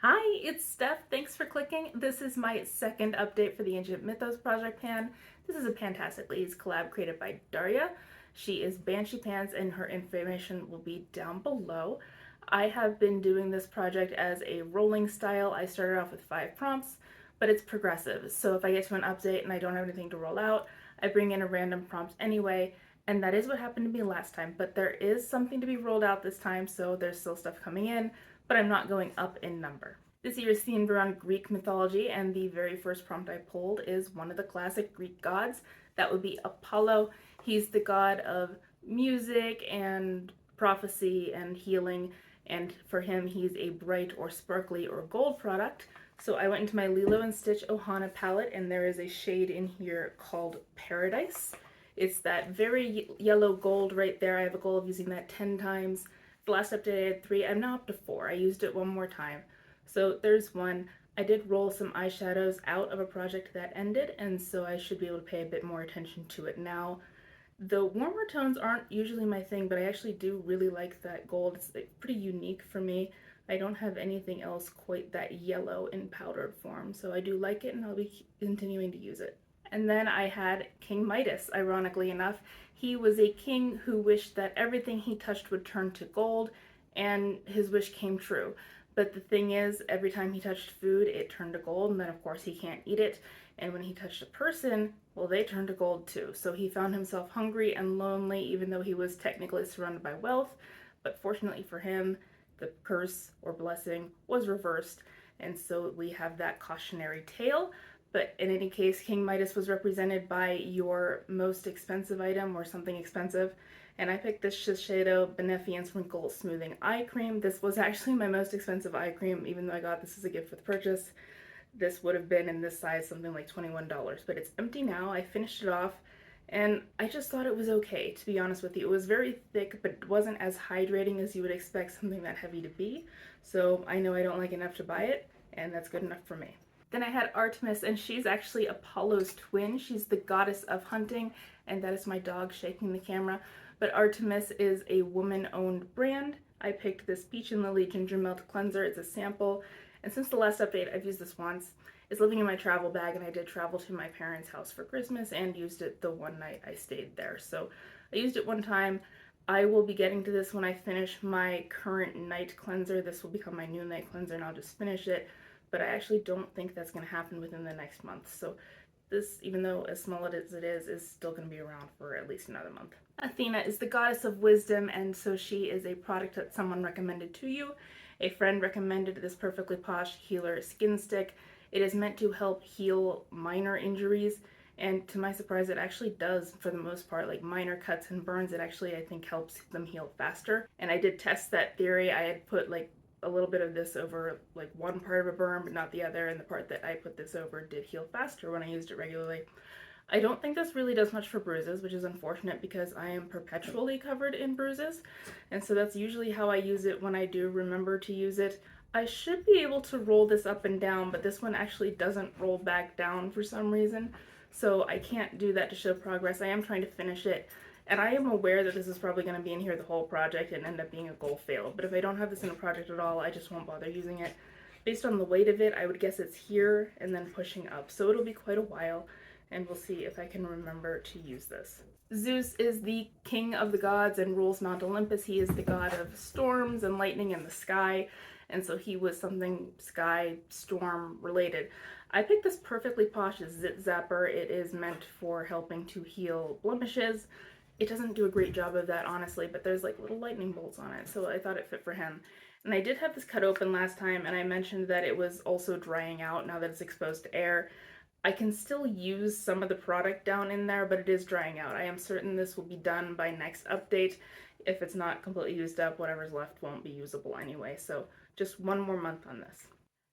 Hi, it's Steph. Thanks for clicking. This is my second update for the Ancient Mythos project pan. This is a Pantastic Ladies collab created by Daria. She is Banshee Pants and her information will be down below. I have been doing this project as a rolling style. I started off with 5 prompts, but it's progressive. So if I get to an update and I don't have anything to roll out, I bring in a random prompt anyway, and that is what happened to me last time. But there is something to be rolled out this time, so there's still stuff coming in, but I'm not going up in number. This year is themed around Greek mythology, and the very first prompt I pulled is one of the classic Greek gods. That would be Apollo. He's the god of music and prophecy and healing, and for him, he's a bright or sparkly or gold product. So I went into my Lilo and Stitch Ohana palette, and there is a shade in here called Paradise. It's that very yellow gold right there. I have a goal of using that 10 times. The last update I had 3. I'm now up to 4. I used it one more time. So there's one. I did roll some eyeshadows out of a project that ended, and so I should be able to pay a bit more attention to it now. The warmer tones aren't usually my thing, but I actually do really like that gold. It's pretty unique for me. I don't have anything else quite that yellow in powdered form, so I do like it and I'll be continuing to use it. And then I had King Midas, ironically enough. He was a king who wished that everything he touched would turn to gold, and his wish came true. But the thing is, every time he touched food, it turned to gold, and then of course he can't eat it. And when he touched a person, well, they turned to gold too. So he found himself hungry and lonely, even though he was technically surrounded by wealth. But fortunately for him, the curse or blessing was reversed. And so we have that cautionary tale. But in any case, King Midas was represented by your most expensive item or something expensive. And I picked this Shiseido Beneficence Wrinkle Smoothing Eye Cream. This was actually my most expensive eye cream, even though I got this as a gift with purchase. This would have been in this size something like $21, but it's empty now. I finished it off, and I just thought it was okay, to be honest with you. It was very thick, but it wasn't as hydrating as you would expect something that heavy to be. So I know I don't like enough to buy it, and that's good enough for me. Then I had Artemis, and she's actually Apollo's twin. She's the goddess of hunting, and that is my dog shaking the camera. But Artemis is a woman-owned brand. I picked this Peach and Lily Ginger Melt Cleanser. It's a sample, and since the last update, I've used this once. It's living in my travel bag, and I did travel to my parents' house for Christmas and used it the one night I stayed there. So I used it one time. I will be getting to this when I finish my current night cleanser. This will become my new night cleanser, and I'll just finish it. But I actually don't think that's going to happen within the next month. So this, even though as small as it is still going to be around for at least another month. Athena is the goddess of wisdom, and so she is a product that someone recommended to you. A friend recommended this Perfectly Posh Healer Skin Stick. It is meant to help heal minor injuries, and to my surprise, it actually does for the most part. Like minor cuts and burns, it actually, I think, helps them heal faster. And I did test that theory. I had put like a little bit of this over like one part of a burn, but not the other, and the part that I put this over did heal faster when I used it regularly. I don't think this really does much for bruises, which is unfortunate because I am perpetually covered in bruises, and so that's usually how I use it when I do remember to use it. I should be able to roll this up and down, but this one actually doesn't roll back down for some reason, so I can't do that to show progress. I am trying to finish it, and I am aware that this is probably going to be in here the whole project and end up being a goal fail, but if I don't have this in a project at all, I just won't bother using it. Based on the weight of it, I would guess it's here and then pushing up, so it'll be quite a while, and we'll see if I can remember to use this. Zeus is the king of the gods and rules Mount Olympus. He is the god of storms and lightning in the sky, and so he was something sky storm related. I picked this Perfectly Posh Zit Zapper. It is meant for helping to heal blemishes. It doesn't do a great job of that, honestly, but there's like little lightning bolts on it, so I thought it fit for him. And I did have this cut open last time, and I mentioned that it was also drying out now that it's exposed to air. I can still use some of the product down in there, but it is drying out. I am certain this will be done by next update. If it's not completely used up, whatever's left won't be usable anyway, so just one more month on this.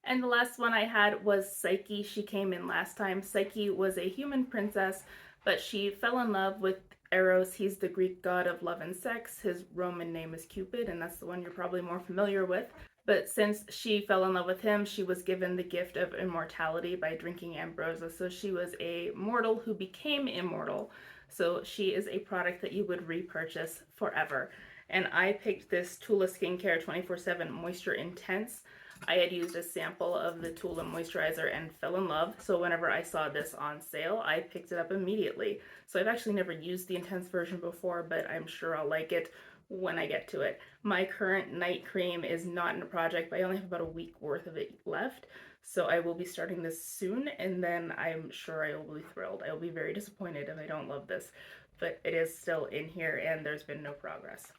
And the last one I had was Psyche. She came in last time. Psyche was a human princess, but she fell in love with Eros. He's the Greek god of love and sex. His Roman name is Cupid, and that's the one you're probably more familiar with. But since she fell in love with him, she was given the gift of immortality by drinking ambrosia. So she was a mortal who became immortal. So she is a product that you would repurchase forever. And I picked this Tula Skincare 24/7 Moisture Intense. I had used a sample of the Tula moisturizer and fell in love, so whenever I saw this on sale, I picked it up immediately. So I've actually never used the intense version before, but I'm sure I'll like it when I get to it. My current night cream is not in a project, but I only have about a week worth of it left. So I will be starting this soon, and then I'm sure I will be thrilled. I will be very disappointed if I don't love this, but it is still in here and there's been no progress.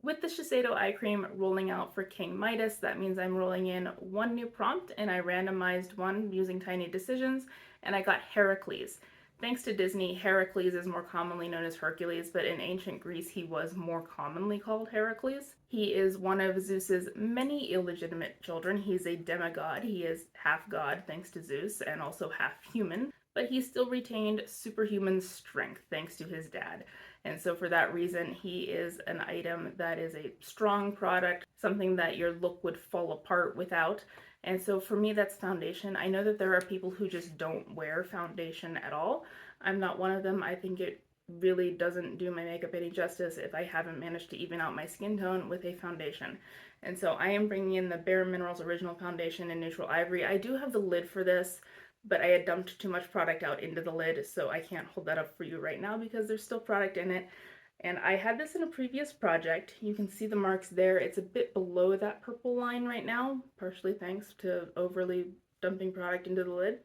With the Shiseido eye cream rolling out for King Midas, that means I'm rolling in one new prompt, and I randomized one using tiny decisions, and I got Heracles. Thanks to Disney, Heracles is more commonly known as Hercules, but in ancient Greece he was more commonly called Heracles. He is one of Zeus's many illegitimate children. He's a demigod. He is half god thanks to Zeus and also half human, but he still retained superhuman strength thanks to his dad. And so for that reason, he is an item that is a strong product, something that your look would fall apart without. And so for me, that's foundation. I know that there are people who just don't wear foundation at all. I'm not one of them. I think it really doesn't do my makeup any justice if I haven't managed to even out my skin tone with a foundation. And so I am bringing in the Bare Minerals Original Foundation in Neutral Ivory. I do have the lid for this, but I had dumped too much product out into the lid, so I can't hold that up for you right now because there's still product in it. And I had this in a previous project. You can see the marks there. It's a bit below that purple line right now, partially thanks to overly dumping product into the lid.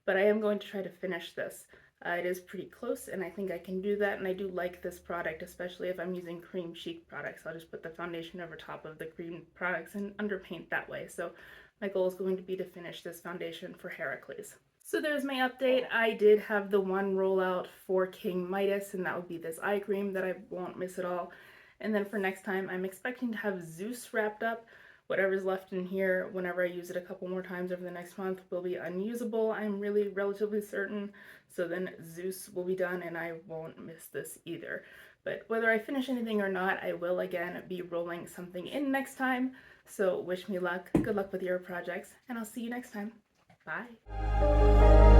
But I am going to try to finish this. It is pretty close, and I think I can do that, and I do like this product, especially if I'm using cream chic products. I'll just put the foundation over top of the cream products and underpaint that way. So my goal is going to be to finish this foundation for Heracles. So there's my update. I did have the one rollout for King Midas, and that would be this eye cream that I won't miss at all. And then for next time, I'm expecting to have Zeus wrapped up. Whatever's left in here, whenever I use it a couple more times over the next month, will be unusable. I'm really relatively certain. So then Zeus will be done, and I won't miss this either. But whether I finish anything or not, I will again be rolling something in next time. So wish me luck, good luck with your projects, and I'll see you next time. Bye.